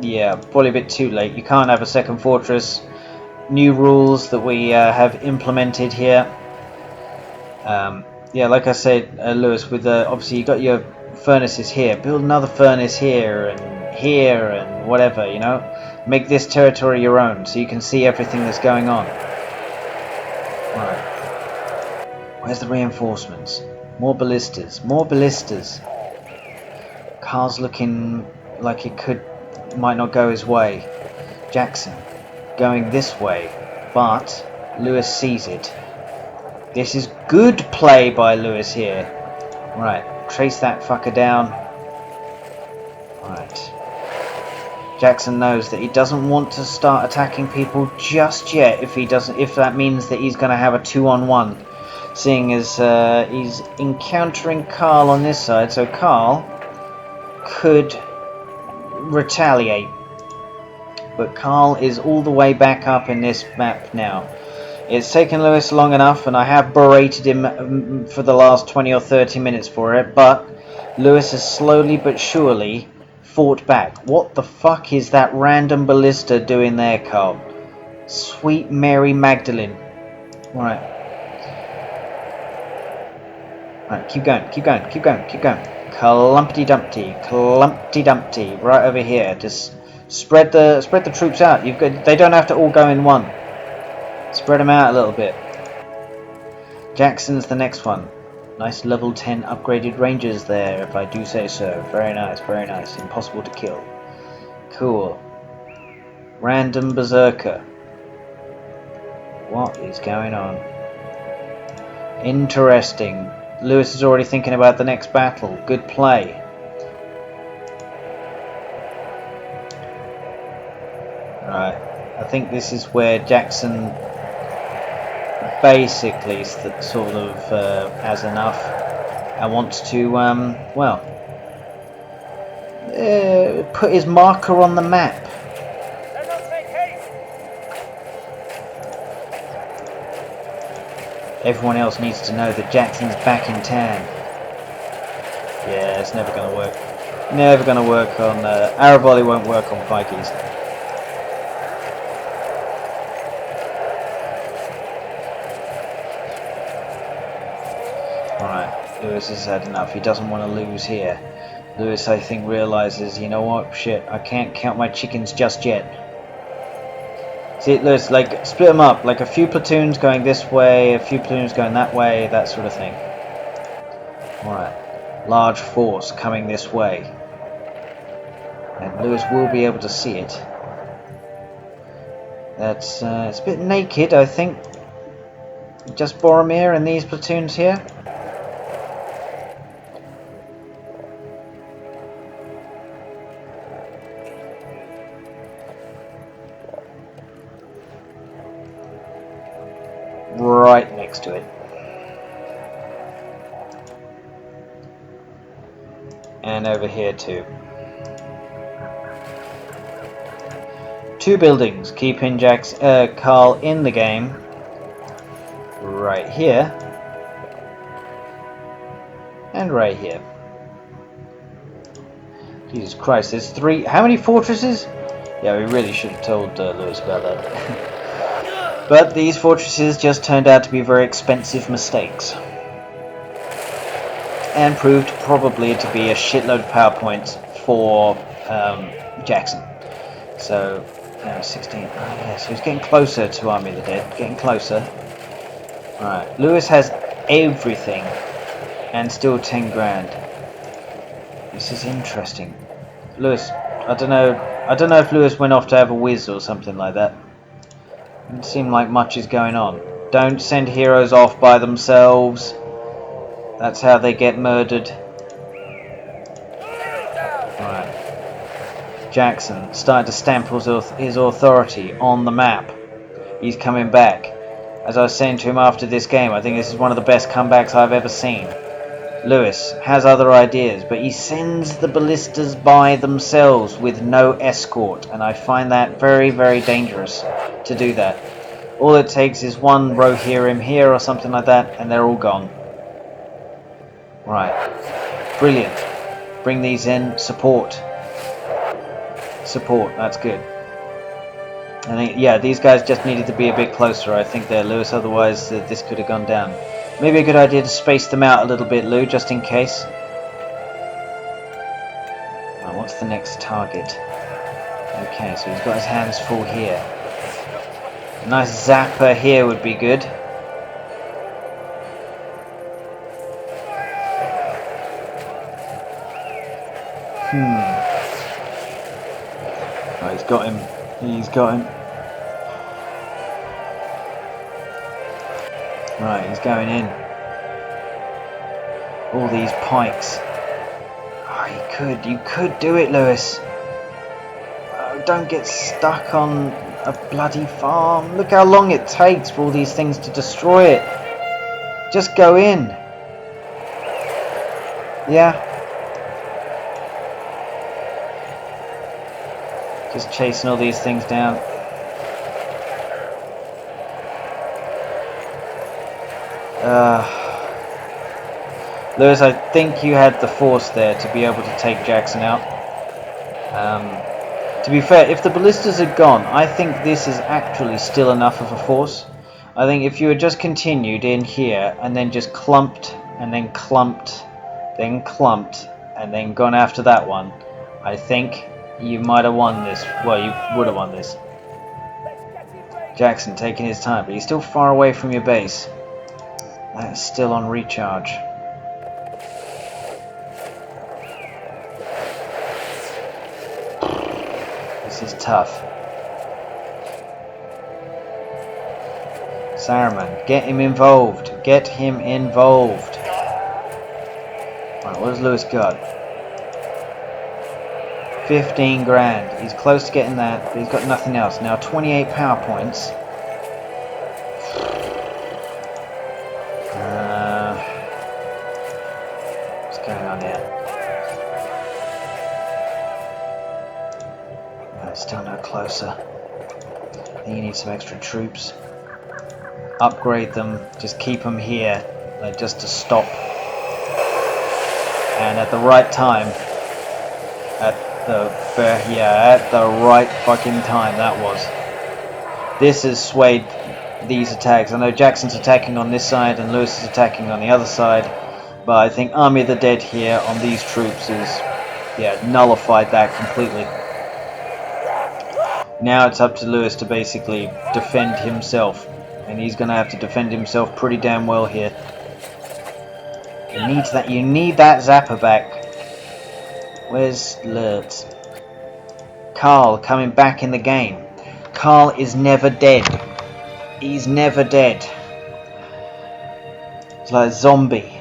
Yeah, probably a bit too late. You can't have a second fortress. New rules that we have implemented here. Yeah, like I said, Lewis, with obviously you got your furnaces here. Build another furnace here and whatever, you know. Make this territory your own so you can see everything that's going on. Right. Where's the reinforcements? More ballistas. More ballistas. Carl's looking like it might not go his way. Jackson going this way, but Lewis sees it. This is good play by Lewis here. Right, trace that fucker down. Right. Jackson knows that he doesn't want to start attacking people just yet if that means that he's going to have a 2-on-1. Seeing as he's encountering Carl on this side, so Carl could retaliate. But Carl is all the way back up in this map now. It's taken Lewis long enough, and I have berated him for the last 20 or 30 minutes for it, but Lewis has slowly but surely fought back. What the fuck is that random ballista doing there, Carl? Sweet Mary Magdalene. Right. Right, keep going, keep going, keep going, keep going. Clumpty Dumpty, Clumpty Dumpty, right over here. Just spread the troops out. They don't have to all go in one. Spread them out a little bit. Jackson's the next one. Nice level 10 upgraded rangers there, if I do say so. Very nice, very nice. Impossible to kill. Cool. Random berserker. What is going on? Interesting. Lewis is already thinking about the next battle. Good play. Right. I think this is where Jackson basically sort of has enough and wants to, well, put his marker on the map. Everyone else needs to know that Jackson's back in town. Yeah, it's never going to work. Never going to work on... Arab volley won't work on pikeys. Alright, Lewis has had enough. He doesn't want to lose here. Lewis, I think, realizes, you know what? Shit, I can't count my chickens just yet. See, Lewis, like, split them up. Like, a few platoons going this way, a few platoons going that way, that sort of thing. Alright. Large force coming this way. And Lewis will be able to see it. That's, it's a bit naked, I think. Just Boromir and these platoons here. Right next to it. And over here too. Two buildings keeping Carl in the game. Right here. And right here. Jesus Christ, there's three. How many fortresses? Yeah, we really should have told Lewis about that. But these fortresses just turned out to be very expensive mistakes. And proved probably to be a shitload of PowerPoints for Jackson. So, 16. Oh, yeah, so he's getting closer to Army of the Dead. Getting closer. Alright, Lewis has everything. And still 10 grand. This is interesting. Lewis, I don't know if Lewis went off to have a whiz or something like that. Doesn't seem like much is going on. Don't send heroes off by themselves. That's how they get murdered. Right. Jackson starting to stamp his authority on the map. He's coming back. As I was saying to him after this game, I think this is one of the best comebacks I've ever seen. Lewis has other ideas, but he sends the ballistas by themselves with no escort, and I find that very, very dangerous to do that. All it takes is one Rohirrim here or something like that, and they're all gone. Right. Brilliant. Bring these in. Support. support. That's good. I think, yeah, these guys just needed to be a bit closer, I think, there, Lewis. Otherwise, this could have gone down. Maybe a good idea to space them out a little bit, Lou, just in case. Right, what's the next target? Okay, so he's got his hands full here. A nice zapper here would be good. Oh, he's got him. He's got him. Right, he's going in. All these pikes. Oh, you could do it, Lewis. Oh, don't get stuck on a bloody farm. Look how long it takes for all these things to destroy it. Just go in. Yeah. Just chasing all these things down. Lewis, I think you had the force there to be able to take Jackson out. To be fair, if the ballistas had gone, I think this is actually still enough of a force. I think if you had just continued in here and then just clumped and then clumped, then clumped and then gone after that one, I think you might have won this. Well, you would have won this. Jackson taking his time, but he's still far away from your base. That's still on recharge. This is tough. Saruman, get him involved. Get him involved. Right, what has Lewis got? 15 grand. He's close to getting that, but he's got nothing else. Now 28 power points. What's going on here? Still no closer. I think you need some extra troops. Upgrade them. Just keep them here, just to stop. And at the right time, at the right fucking time, that was. This has swayed these attacks. I know Jackson's attacking on this side and Lewis is attacking on the other side, but I think Army of the Dead here on these troops is, nullified that completely. Now it's up to Lewis to basically defend himself, and he's going to have to defend himself pretty damn well here. You need that zapper back. Where's Lurtz? Carl coming back in the game. Carl is never dead. He's never dead. It's like a zombie.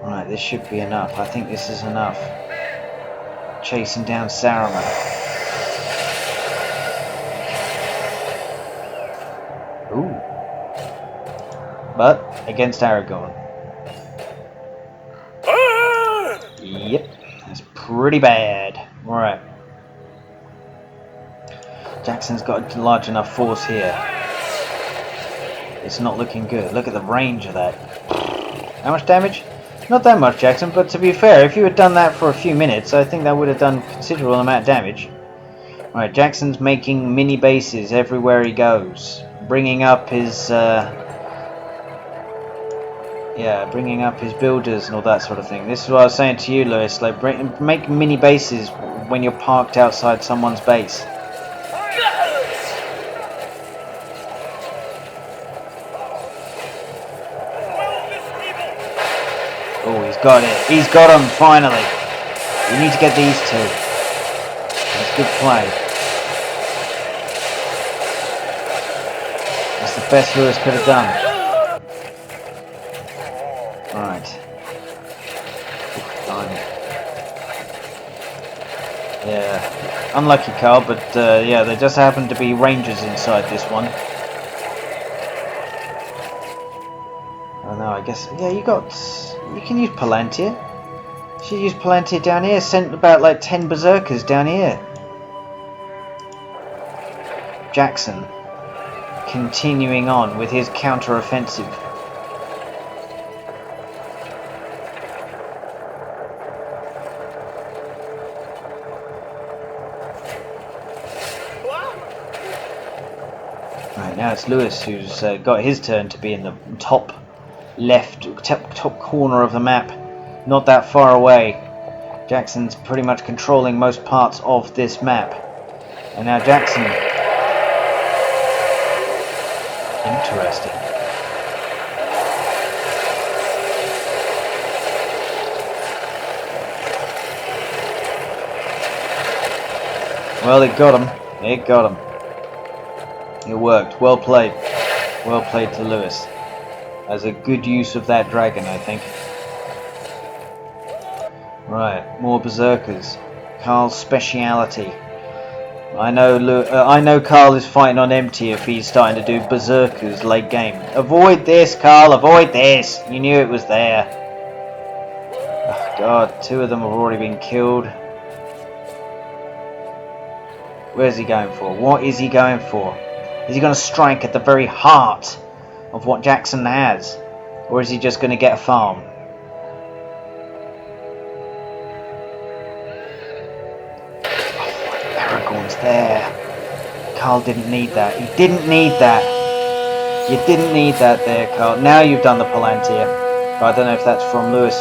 Right, this should be enough. I think this is enough. Chasing down Saruman. Ooh. But against Aragorn. Yep, that's pretty bad. Alright. Jackson's got a large enough force here. It's not looking good. Look at the range of that. How much damage? Not that much, Jackson, but to be fair, if you had done that for a few minutes, I think that would have done considerable amount of damage. Alright, Jackson's making mini bases everywhere he goes. Bringing up his, bringing up his builders and all that sort of thing. This is what I was saying to you, Lewis, like, make mini bases when you're parked outside someone's base. Oh, he's got it. He's got them, finally. We need to get these two. That's good play. That's the best Lewis could have done. Right. Yeah. Unlucky, Carl, but yeah, there just happen to be rangers inside this one. Oh no, I guess, yeah, you can use Palantir. You should use Palantir down here. Sent about like 10 berserkers down here. Jackson continuing on with his counter-offensive. Right, now it's Lewis who's got his turn to be in the top left, top corner of the map, not that far away. Jackson's pretty much controlling most parts of this map, and now Jackson. Interesting. Well, it got him. It got him. It worked. Well played. Well played to Lewis. As a good use of that dragon, I think. Right, more berserkers. Carl's speciality. I know Carl is fighting on empty if he's starting to do berserkers late game. Avoid this, Carl. Avoid this. You knew it was there. Oh, God, 2 of them have already been killed. Where's he going for? What is he going for? Is he going to strike at the very heart of what Jackson has? Or is he just going to get a farm? Oh, Aragorn's there. Carl didn't need that. He didn't need that. You didn't need that there, Carl. Now you've done the Palantir. But I don't know if that's from Lewis.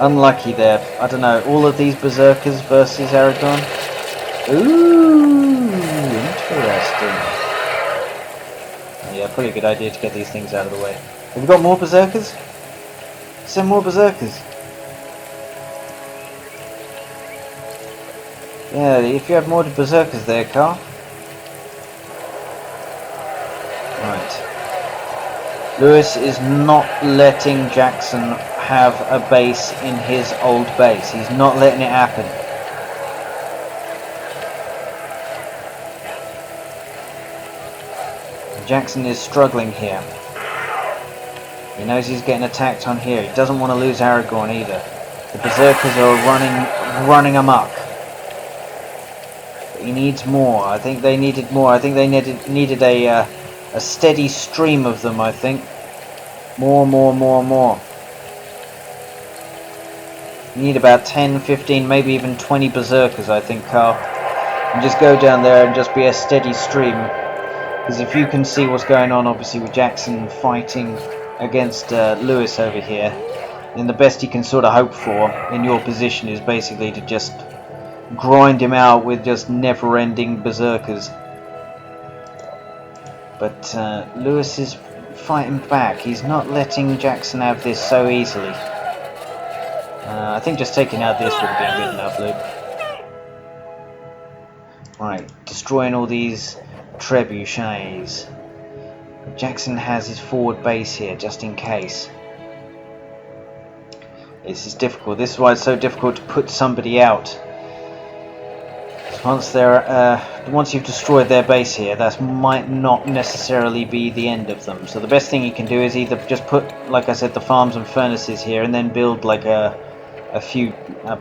Unlucky there. I don't know. All of these berserkers versus Aragorn. Ooh, interesting. Yeah, probably a good idea to get these things out of the way. Have you got more berserkers? Send more berserkers. Yeah, if you have more berserkers there, Carl. Right. Lewis is not letting Jackson have a base in his old base. He's not letting it happen. Jackson is struggling here. He knows he's getting attacked on here. He doesn't want to lose Aragorn either. The berserkers are running amok. But he needs more. I think they needed more. I think they needed a steady stream of them. I think more. You need about 10, 15, maybe even 20 berserkers. I think, Carl, and just go down there and just be a steady stream. Because if you can see what's going on, obviously, with Jackson fighting against Lewis over here, then the best he can sort of hope for in your position is basically to just grind him out with just never-ending berserkers. But Lewis is fighting back. He's not letting Jackson have this so easily. I think just taking out this would have been good enough, Luke. Right, destroying all these trebuchets. Jackson has his forward base here just in case. This is difficult. This is why it's so difficult to put somebody out. Once you've destroyed their base here, that might not necessarily be the end of them. So the best thing you can do is either just put, like I said, the farms and furnaces here, and then build like a few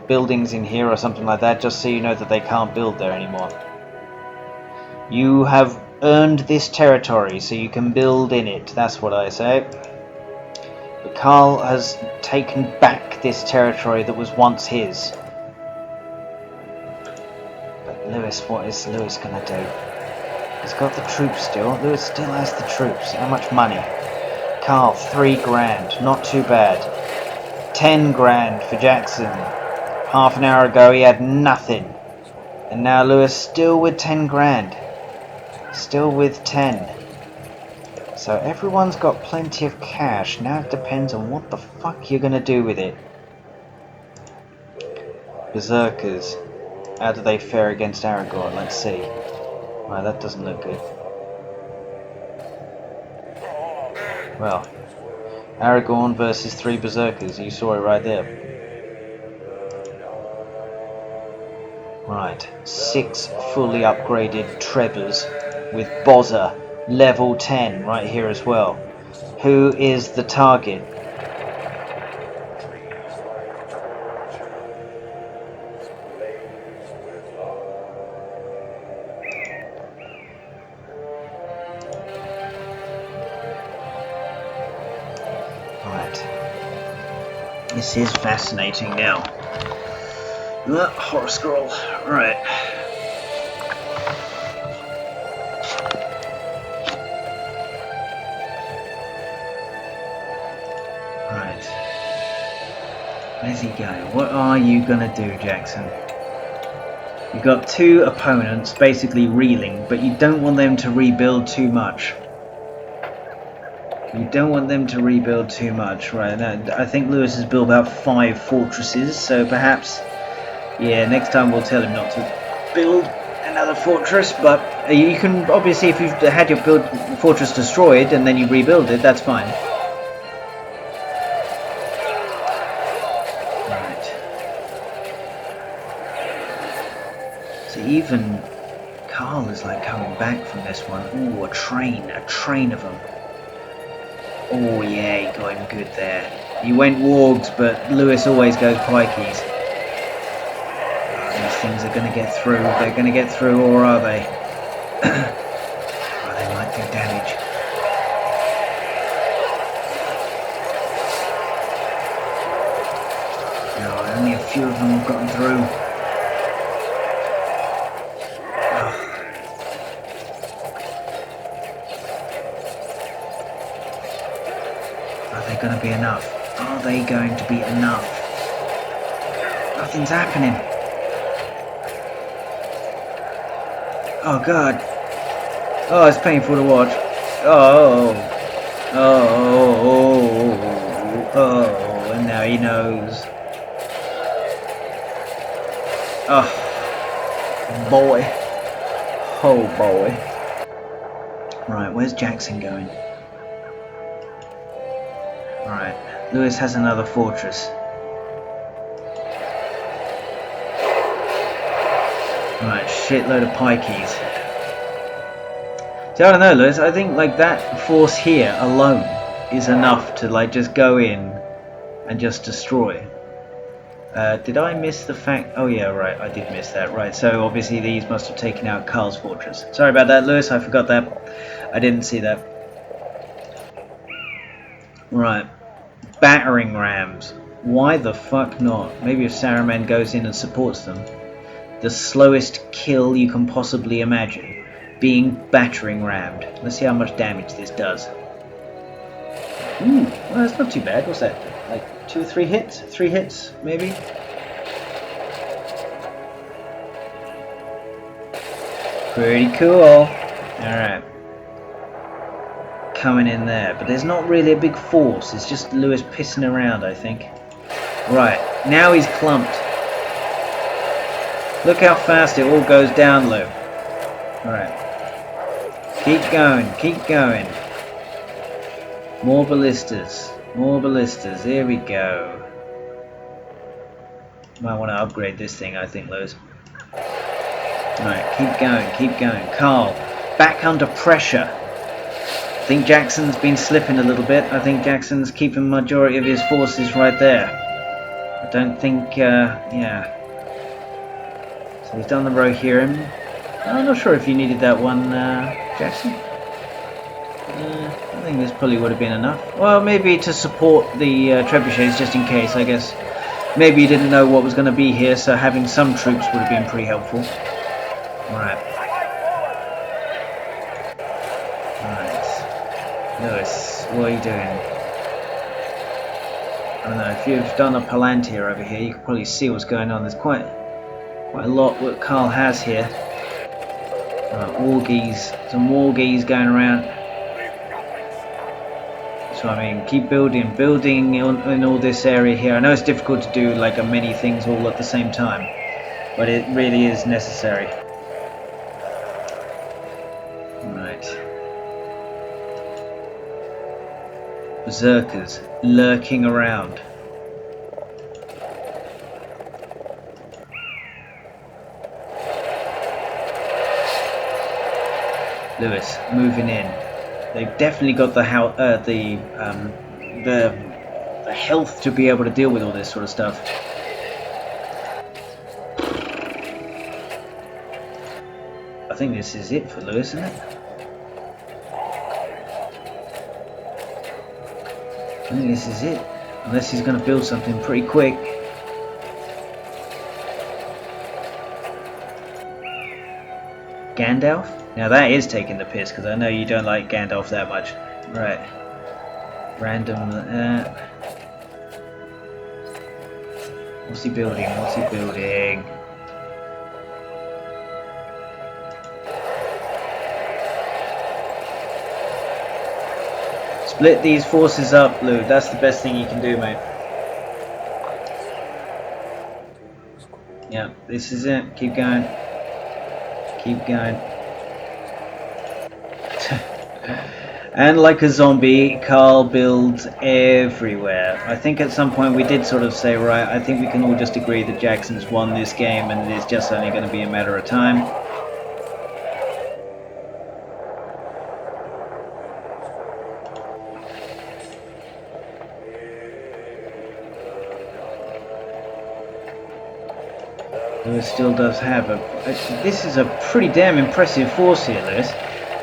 buildings in here or something like that, just so you know that they can't build there anymore. You have earned this territory, so you can build in it. That's what I say. But Carl has taken back this territory that was once his. But Lewis, what is Lewis gonna do? He's got the troops still. Lewis still has the troops. How much money? Carl, 3 grand. Not too bad. 10 grand for Jackson. Half an hour ago he had nothing. And now Lewis still with 10 grand. Still with 10. So everyone's got plenty of cash. Now it depends on what the fuck you're gonna do with it. Berserkers. How do they fare against Aragorn? Let's see. Right, that doesn't look good. Well, Aragorn versus 3 berserkers. You saw it right there. Right, 6 fully upgraded Trebors with Bozza level 10 right here as well. Who is the target? Right. This is fascinating now. Horror scroll. Right. Where's he going? What are you gonna do, Jackson? You've got two opponents basically reeling, but you don't want them to rebuild too much. You don't want them to rebuild too much, right? Now, I think Lewis has built about 5 fortresses, so perhaps, yeah, next time we'll tell him not to build another fortress, but you can, obviously, if you've had your fortress destroyed and then you rebuild it, that's fine. Right. So even Carl is like coming back from this one. Ooh, a train of them. Oh yeah, he got him good there. He went wargs, but Lewis always goes pikeys. Oh, these things are going to get through. They're going to get through, or are they? Oh, they might do damage. No, only a few of them have gotten through. Going to be enough? Are they going to be enough? Nothing's happening. Oh god. Oh, it's painful to watch. Oh, and now he knows. Oh, boy. Oh boy. Right, where's Jackson going? Right, Lewis has another fortress. Right, shitload of pikeys. See, I don't know, Lewis, I think like that force here alone is enough to like just go in and just destroy. Did I miss the fact? Oh yeah, right, I did miss that. Right, so obviously these must have taken out Carl's fortress. Sorry about that, Lewis, I forgot that. I didn't see that. Right. Battering rams. Why the fuck not? Maybe if Saruman goes in and supports them. The slowest kill you can possibly imagine. Being battering rammed. Let's see how much damage this does. Ooh, well, that's not too bad. What's that? Like 2 or 3 hits? 3 hits, maybe? Pretty cool. Alright. Coming in there, but there's not really a big force. It's just Lewis pissing around, I think. Right, now he's clumped. Look how fast it all goes down, Lou. Right. Keep going, keep going. More ballistas. More ballistas. Here we go. Might want to upgrade this thing, I think, Lewis. Right, keep going, keep going. Carl, back under pressure. I think Jackson's been slipping a little bit. I think Jackson's keeping majority of his forces right there. I don't think, yeah. So he's done the Rohirrim. I'm not sure if you needed that one, Jackson. I think this probably would have been enough. Well, maybe to support the trebuchets just in case, I guess. Maybe you didn't know what was going to be here, so having some troops would have been pretty helpful. Right. Lewis, what are you doing? I don't know, if you've done a Palantir over here, you can probably see what's going on. There's quite a lot what Carl has here. Wargies, some wargies going around. So I mean, keep building in all this area here. I know it's difficult to do like many things all at the same time, but it really is necessary. Berserkers lurking around. Lewis moving in. They've definitely got the health to be able to deal with all this sort of stuff. I think this is it for Lewis, isn't it? I think this is it, unless he's going to build something pretty quick. Gandalf? Now that is taking the piss, because I know you don't like Gandalf that much. Right. Random... What's he building? What's he building? Split these forces up, Lou. That's the best thing you can do, mate. Yeah, this is it. Keep going. Keep going. And like a zombie, Carl builds everywhere. I think at some point we did sort of say, right, I think we can all just agree that Jackson's won this game and it's just only going to be a matter of time. Lewis still does have a... This is a pretty damn impressive force here, Lewis.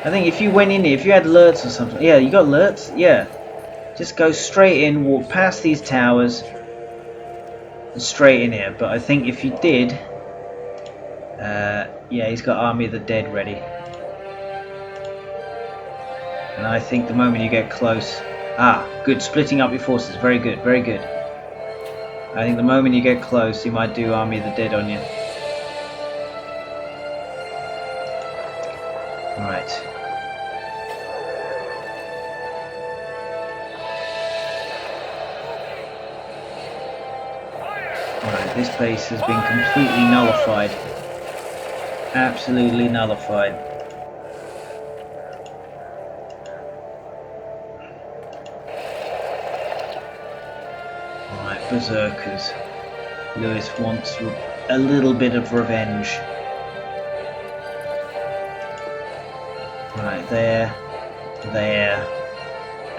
I think if you went in here, if you had alerts or something... Yeah, you got alerts? Yeah. Just go straight in, walk past these towers, and straight in here. But I think if you did... yeah, he's got Army of the Dead ready. And I think the moment you get close... Ah, good. Splitting up your forces. Very good, very good. I think the moment you get close, he might do Army of the Dead on you. Right. Alright, this base has been completely nullified. Absolutely nullified. Alright, berserkers. Lewis wants a little bit of revenge. Right, there,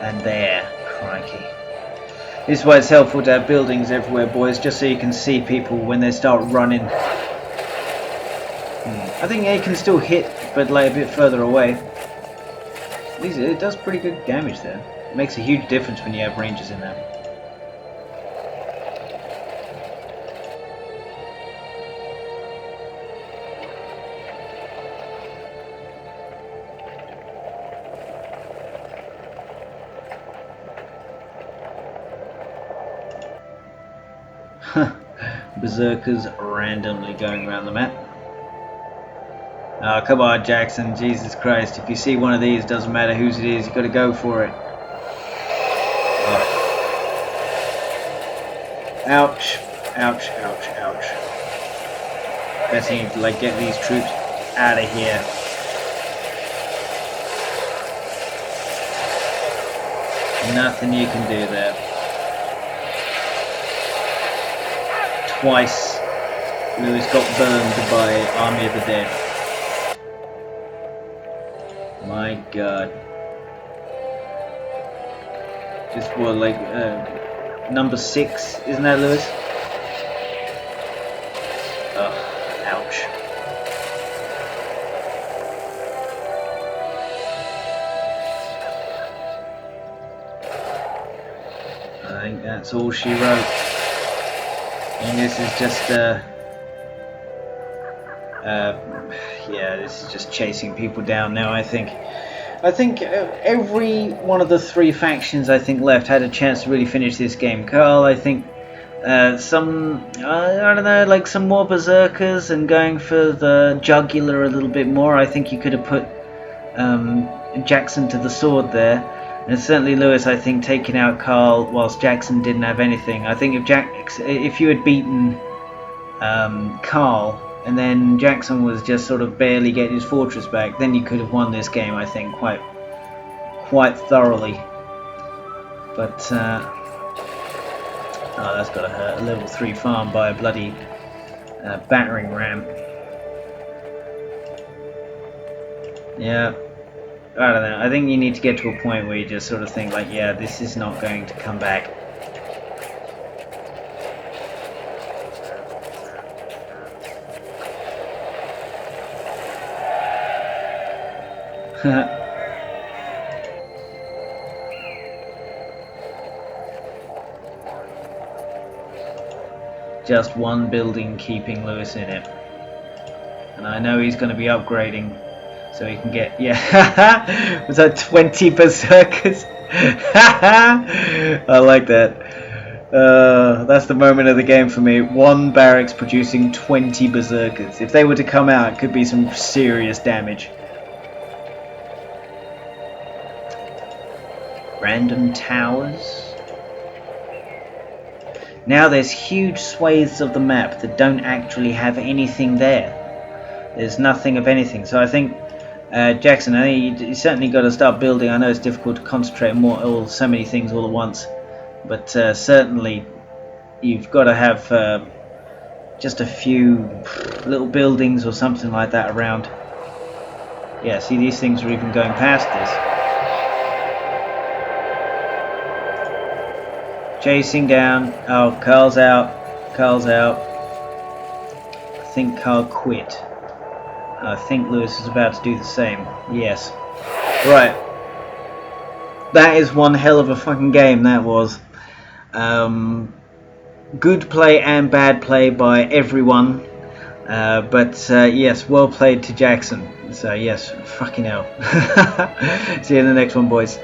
and there. Crikey. This is why it's helpful to have buildings everywhere, boys, just so you can see people when they start running. I think they can still hit, but like a bit further away. It does pretty good damage there. It makes a huge difference when you have rangers in there. Berserkers randomly going around the map. Oh, come on, Jackson. Jesus Christ. If you see one of these, doesn't matter whose it is, you've got to go for it. Oh. Ouch. Ouch, ouch, ouch. Best thing to like get these troops out of here. Nothing you can do there. Twice Lewis got burned by Army of the Dead. My god. Just what, like number 6, isn't that, Lewis? Ugh, ouch. I think that's all she wrote. And this is just yeah, this is just chasing people down now. I think every one of the 3 factions I think left had a chance to really finish this game. Carl, I think some I don't know, like some more berserkers and going for the jugular a little bit more. I think you could have put Jackson to the sword there. And certainly Lewis, I think, taking out Carl whilst Jackson didn't have anything. I think if you had beaten Carl and then Jackson was just sort of barely getting his fortress back, then you could have won this game, I think, quite thoroughly. But oh, that's got to hurt. A level 3 farm by a bloody battering ram. Yeah. I don't know, I think you need to get to a point where you just sort of think like, yeah, this is not going to come back. Just one building keeping Lewis in it. And I know he's going to be upgrading. So he can get, yeah, was that 20 berserkers? I like that. That's the moment of the game for me. One barracks producing 20 berserkers. If they were to come out, it could be some serious damage. Random towers. Now there's huge swathes of the map that don't actually have anything there. There's nothing of anything. So I think, Jackson, I think you certainly got to start building. I know it's difficult to concentrate on so many things all at once, but certainly you've got to have just a few little buildings or something like that around. Yeah, see, these things are even going past this. Chasing down. Oh, Carl's out. Carl's out. I think Carl quit. I think Lewis is about to do the same. Yes. Right. That is one hell of a fucking game, that was. Good play and bad play by everyone. But yes, well played to Jackson. So yes, fucking hell. See you in the next one, boys.